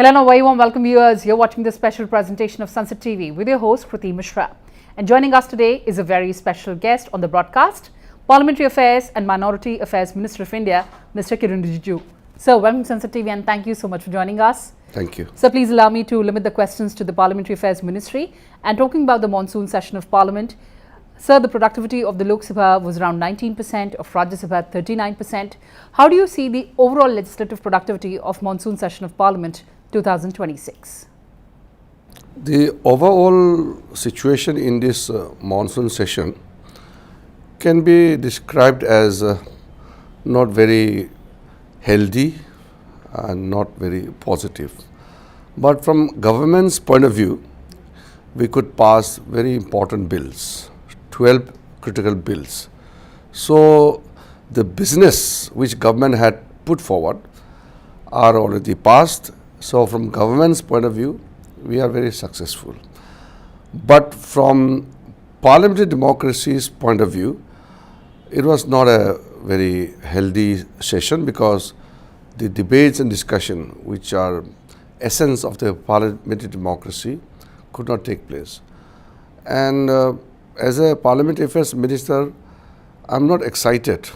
Hello and a very warm welcome viewers. You're watching this special presentation of Sansad TV with your host Kriti Mishra. And joining us today is a very special guest on the broadcast, Parliamentary Affairs and Minority Affairs Minister of India, Mr. Kiren Rijiju. Sir, welcome to Sansad TV and thank you so much for joining us. Thank you. Sir, please allow me to limit the questions to the Parliamentary Affairs Ministry. And talking about the monsoon session of Parliament, sir, the productivity of the Lok Sabha was around 19%, of Rajya Sabha 39%. How do you see the overall legislative productivity of monsoon session of Parliament 2026? The overall situation in this monsoon session can be described as not very healthy and not very positive. But from government's point of view, we could pass very important bills, 12 critical bills. So the business which government had put forward are already passed. So from government's point of view, we are very successful. But from parliamentary democracy's point of view, it was not a very healthy session because the debates and discussion, which are essence of the parliamentary democracy, could not take place. And as a parliamentary affairs minister, I am not excited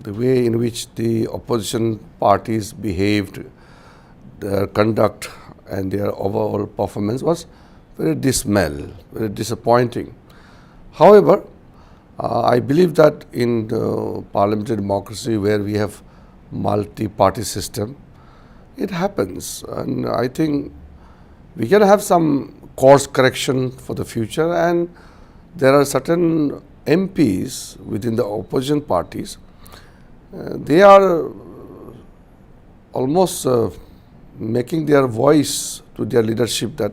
the way in which the opposition parties behaved. Their conduct and their overall performance was very dismal, very disappointing. However, I believe that in the parliamentary democracy where we have multi-party system, it happens, and I think we can have some course correction for the future, and there are certain MPs within the opposition parties, they are almost making their voice to their leadership that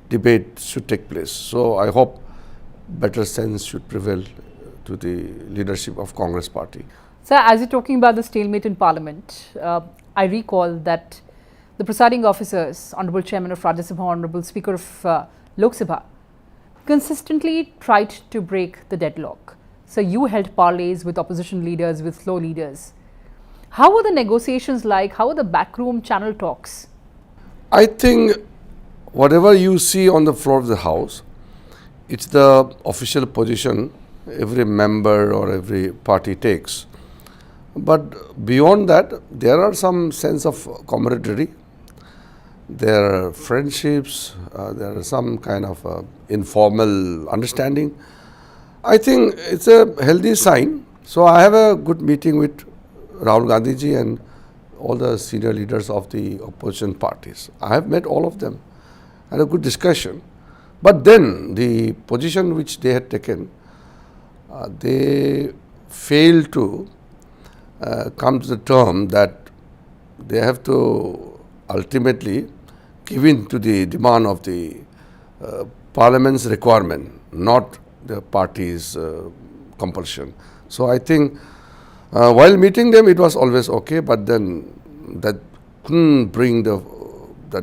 debate should take place. So I hope better sense should prevail to the leadership of Congress party. Sir, as you're talking about the stalemate in Parliament, I recall that the presiding officers, Honourable Chairman of Rajya Sabha, Honourable Speaker of Lok Sabha, consistently tried to break the deadlock. So you held parleys with opposition leaders, with floor leaders. How were the negotiations like? How were the backroom channel talks? I think whatever you see on the floor of the House, it's the official position every member or every party takes. But beyond that, there are some sense of camaraderie. There are friendships, there are some kind of informal understanding. I think it's a healthy sign. So I have a good meeting with Rahul Gandhi ji and all the senior leaders of the opposition parties. I have met all of them, had a good discussion. But then the position which they had taken, they failed to come to the term that they have to ultimately give in to the demand of the parliament's requirement, not the party's compulsion. So I think while meeting them, it was always okay, but then that couldn't bring the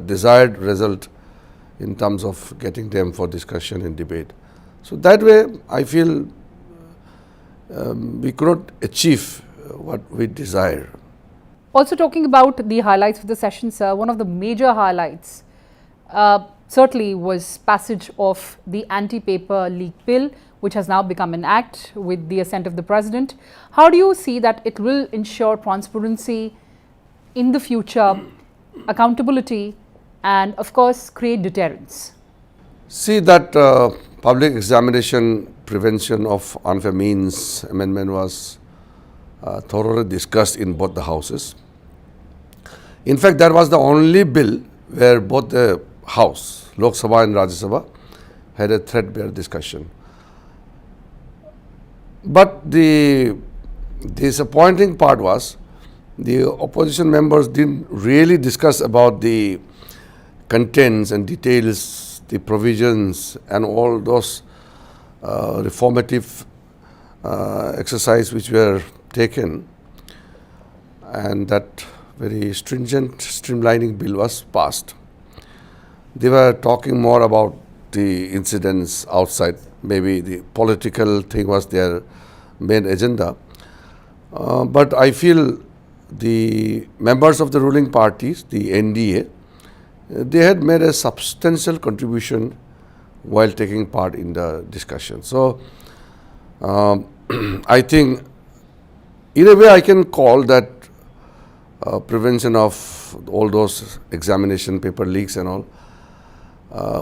desired result in terms of getting them for discussion and debate. So that way, I feel we could not achieve what we desire. Also talking about the highlights of the session, sir, one of the major highlights certainly was passage of the anti-paper leak bill, which has now become an act with the assent of the President. How do you see that it will ensure transparency in the future, accountability, and of course create deterrence? See that public examination prevention of unfair means amendment was thoroughly discussed in both the houses. In fact, that was the only bill where both the House, Lok Sabha and Rajya Sabha, had a threadbare discussion. But the disappointing part was the opposition members didn't really discuss about the contents and details, the provisions and all those reformative exercise which were taken, and that very stringent streamlining bill was passed. They were talking more about the incidents outside. Maybe the political thing was their main agenda. But I feel the members of the ruling parties, the NDA, they had made a substantial contribution while taking part in the discussion. So, I think in a way I can call that prevention of all those examination paper leaks and all,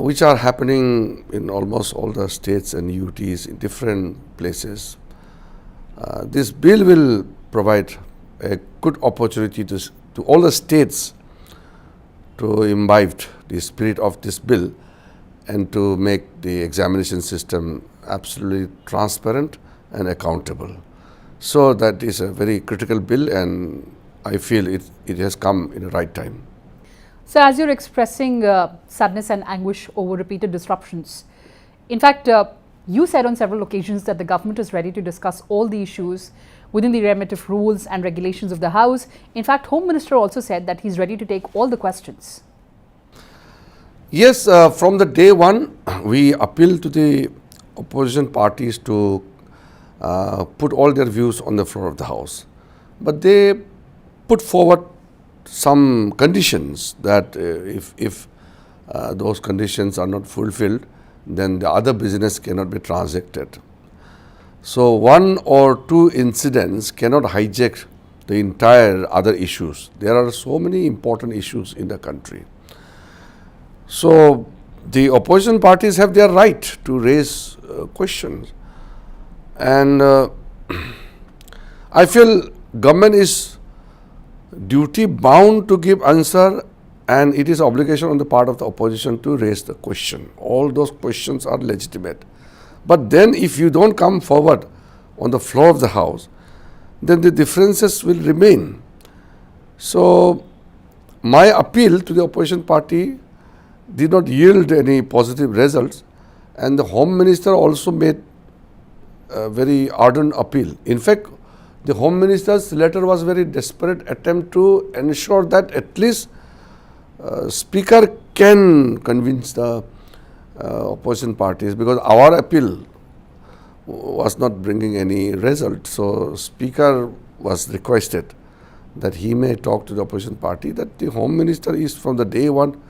which are happening in almost all the states and UTs in different places. This bill will provide a good opportunity to all the states to imbibe the spirit of this bill and to make the examination system absolutely transparent and accountable. So that is a very critical bill, and I feel it has come in the right time. So, as you're expressing sadness and anguish over repeated disruptions, in fact, you said on several occasions that the government is ready to discuss all the issues within the remit of rules and regulations of the House. In fact, Home Minister also said that he's ready to take all the questions. Yes, from the day one, we appeal to the opposition parties to put all their views on the floor of the House. But they put forward some conditions that if those conditions are not fulfilled, then the other business cannot be transacted. So, one or two incidents cannot hijack the entire other issues. There are so many important issues in the country. So, the opposition parties have their right to raise questions, and I feel government is duty bound to give answer, and it is obligation on the part of the opposition to raise the question. All those questions are legitimate. But then if you don't come forward on the floor of the House, then the differences will remain. So, my appeal to the opposition party did not yield any positive results, and the Home Minister also made a very ardent appeal. In fact, the Home Minister's letter was a very desperate attempt to ensure that at least Speaker can convince the opposition parties, because our appeal was not bringing any result. So, Speaker was requested that he may talk to the opposition party, that the Home Minister is from the day one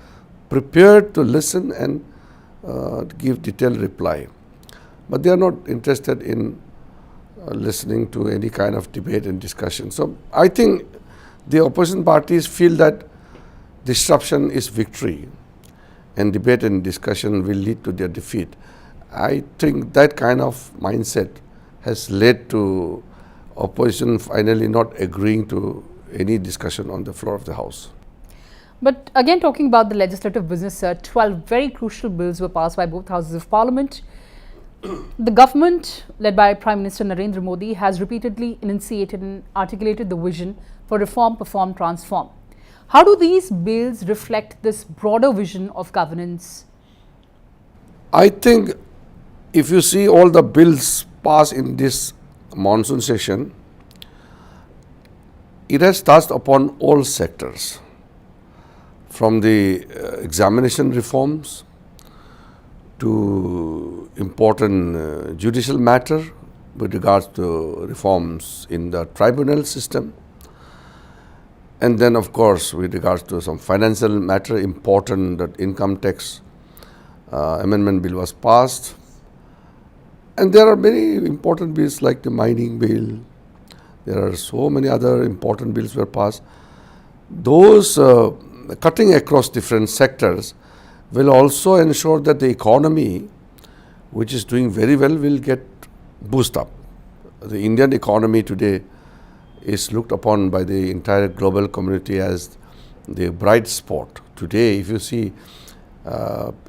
prepared to listen and give detailed reply. But they are not interested in listening to any kind of debate and discussion. So, I think the opposition parties feel that disruption is victory and debate and discussion will lead to their defeat. I think that kind of mindset has led to opposition finally not agreeing to any discussion on the floor of the House. But again, talking about the legislative business, 12 very crucial bills were passed by both houses of parliament. The government, led by Prime Minister Narendra Modi, has repeatedly enunciated and articulated the vision for reform, perform, transform. How do these bills reflect this broader vision of governance? I think if you see all the bills passed in this monsoon session, it has touched upon all sectors, from the examination reforms to important judicial matter with regards to reforms in the tribunal system, and then of course with regards to some financial matter important, that income tax amendment bill was passed, and there are many important bills like the mining bill. There are so many other important bills were passed. Those cutting across different sectors will also ensure that the economy, which is doing very well, will get boost up. The Indian economy today is looked upon by the entire global community as the bright spot. Today, if you see,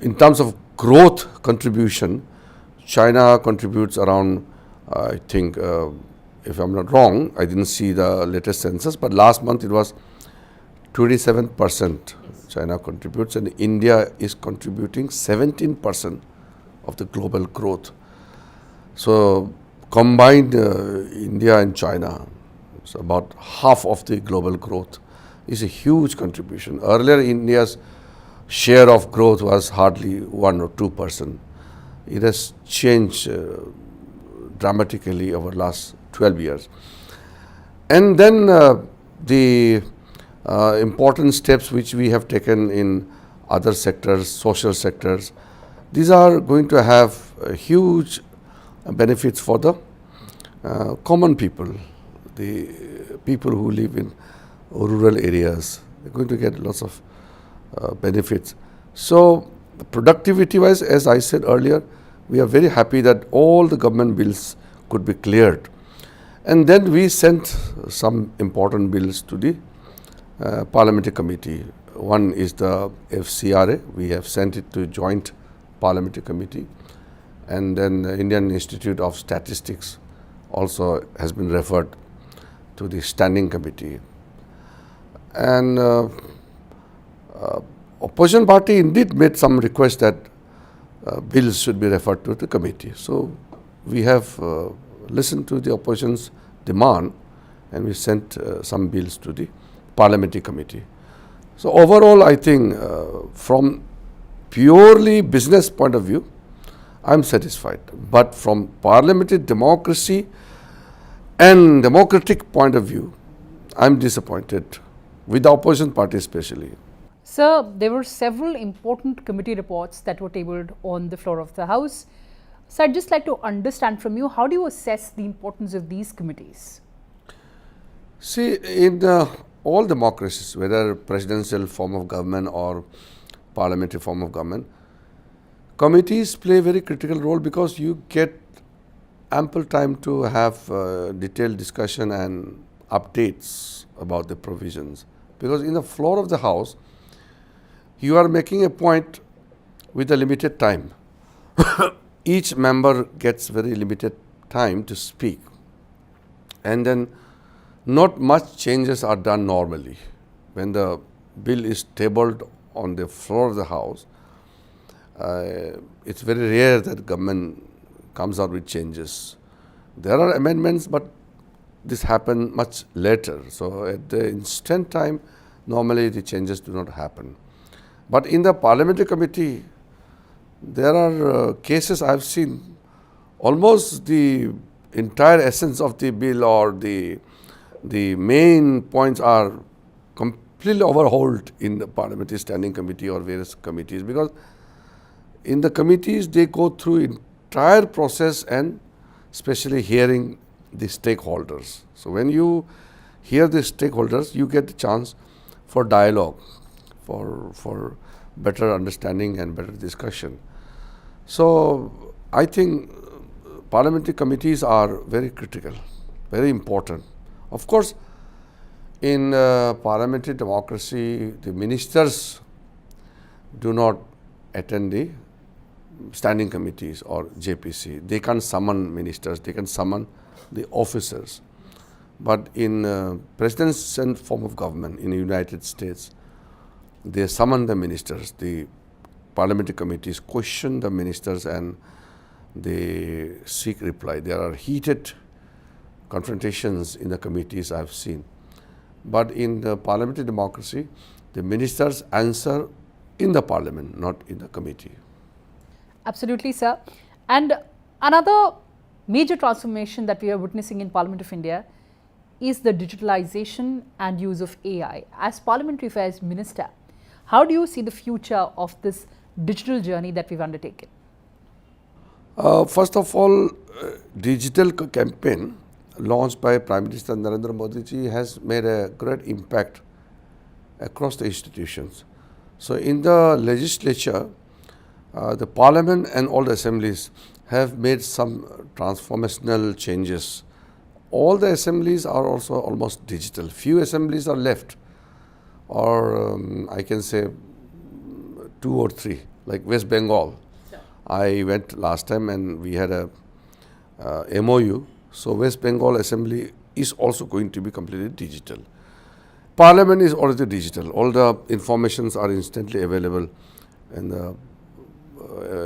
in terms of growth contribution, China contributes around, I think, if I'm not wrong, I didn't see the latest census, but last month it was 27% China contributes, and India is contributing 17% of the global growth. So, combined India and China, it's about half of the global growth, is a huge contribution. Earlier, India's share of growth was hardly 1 or 2%. It has changed dramatically over the last 12 years. And then the important steps which we have taken in other sectors, social sectors. These are going to have huge benefits for the common people, the people who live in rural areas. They're going to get lots of benefits. So productivity wise, as I said earlier, we are very happy that all the government bills could be cleared. And then we sent some important bills to the Parliamentary Committee. One is the FCRA. We have sent it to Joint Parliamentary Committee. And then the Indian Institute of Statistics also has been referred to the Standing Committee. And opposition party indeed made some request that bills should be referred to the committee. So we have listened to the opposition's demand and we sent some bills to the Parliamentary Committee. So overall, I think from purely business point of view, I am satisfied. But from parliamentary democracy and democratic point of view, I am disappointed with the opposition party especially. Sir, there were several important committee reports that were tabled on the floor of the House. So I'd just like to understand from you, how do you assess the importance of these committees? See, in all democracies, whether presidential form of government or parliamentary form of government, committees play a very critical role because you get ample time to have detailed discussion and updates about the provisions. Because in the floor of the House, you are making a point with a limited time. Each member gets very limited time to speak. And then not much changes are done normally. When the bill is tabled on the floor of the House, it's very rare that government comes out with changes. There are amendments, but this happens much later. So at the instant time, normally the changes do not happen. But in the Parliamentary Committee, there are cases I have seen, almost the entire essence of the bill or the main points are completely overhauled in the Parliamentary Standing Committee or various committees, because in the committees they go through entire process and especially hearing the stakeholders. So when you hear the stakeholders, you get the chance for dialogue, for better understanding and better discussion. So I think parliamentary committees are very critical, very important. Of course, in parliamentary democracy, the ministers do not attend the standing committees or JPC. They can summon ministers, they can summon the officers. But in presidential form of government in the United States, they summon the ministers. The parliamentary committees question the ministers and they seek reply. There are heated confrontations in the committees I have seen. But in the parliamentary democracy, the ministers answer in the parliament, not in the committee. Absolutely, sir. And another major transformation that we are witnessing in Parliament of India is the digitalization and use of AI. As Parliamentary Affairs Minister, how do you see the future of this digital journey that we've undertaken? First of all, digital campaign launched by Prime Minister Narendra Modi ji has made a great impact across the institutions. So in the legislature, the parliament and all the assemblies have made some transformational changes. All the assemblies are also almost digital. Few assemblies are left, or I can say 2 or 3, like West Bengal. Sure. I went last time and we had a MOU. So West Bengal Assembly is also going to be completely digital. Parliament is already digital. All the informations are instantly available in the,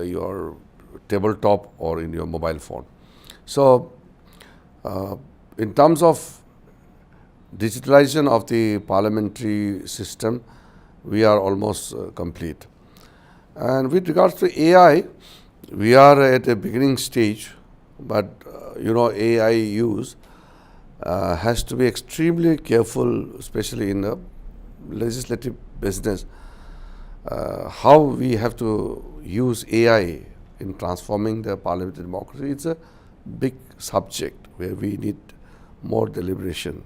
your tabletop or in your mobile phone. So in terms of digitalization of the parliamentary system, we are almost complete. And with regards to AI, we are at a beginning stage, but AI use has to be extremely careful, especially in the legislative business. how we have to use AI in transforming the parliamentary democracy. It's a big subject where we need more deliberation.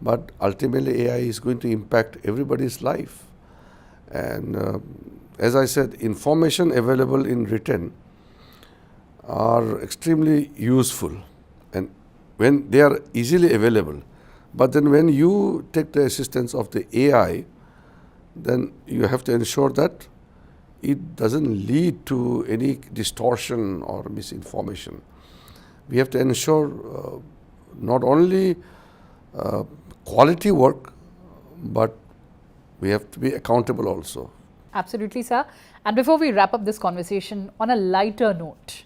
But ultimately AI is going to impact everybody's life. And as I said, information available in written are extremely useful, and when they are easily available. But then when you take the assistance of the AI, then you have to ensure that it doesn't lead to any distortion or misinformation. We have to ensure not only quality work, but we have to be accountable also. Absolutely, sir. And before we wrap up this conversation, on a lighter note,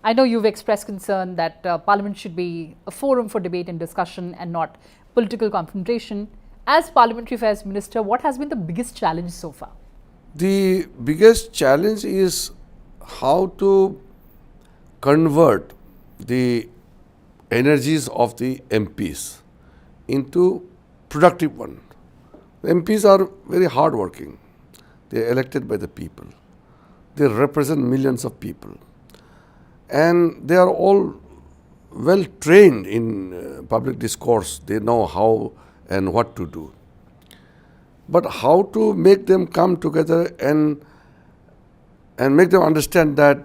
I know you've expressed concern that Parliament should be a forum for debate and discussion and not political confrontation. As Parliamentary Affairs Minister, what has been the biggest challenge so far? The biggest challenge is how to convert the energies of the MPs into productive one. The MPs are very hardworking. They are elected by the people. They represent millions of people. And they are all well trained in public discourse. They know how and what to do. But how to make them come together and make them understand that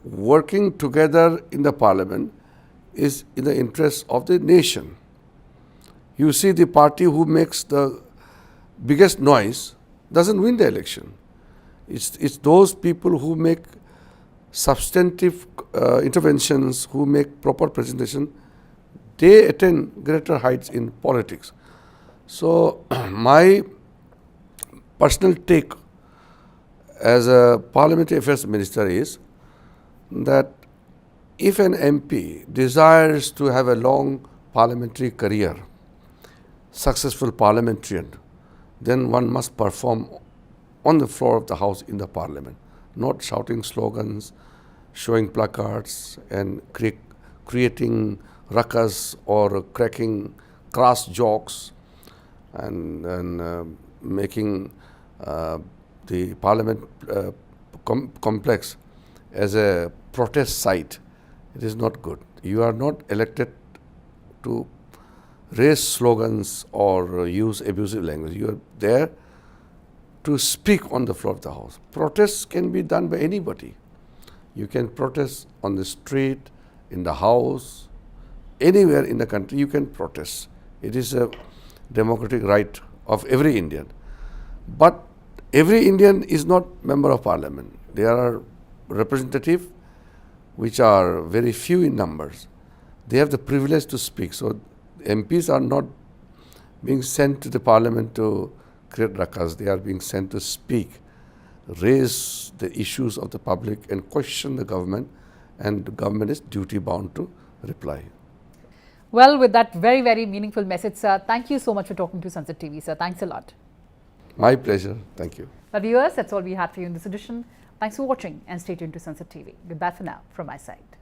working together in the parliament is in the interest of the nation. You see, the party who makes the biggest noise doesn't win the election. It's those people who make substantive interventions, who make proper presentation, they attain greater heights in politics. So my personal take as a Parliamentary Affairs Minister is that if an MP desires to have a long parliamentary career, successful parliamentarian, then one must perform on the floor of the House in the Parliament, not shouting slogans, showing placards and creating ruckus or cracking crass jokes and making the Parliament complex as a protest site. It is not good. You are not elected to raise slogans or use abusive language. You are there to speak on the floor of the House. Protests can be done by anybody. You can protest on the street, in the House, anywhere in the country you can protest. It is a democratic right of every Indian. But every Indian is not member of Parliament. There are representatives which are very few in numbers. They have the privilege to speak. So MPs are not being sent to the Parliament to create ruckus. They are being sent to speak, raise the issues of the public and question the government, and the government is duty bound to reply. Well, with that very, very meaningful message, sir, thank you so much for talking to Sansad TV, sir. Thanks a lot. My pleasure. Thank you. Well, viewers, that's all we had for you in this edition. Thanks for watching and stay tuned to Sansad TV. Goodbye for now from my side.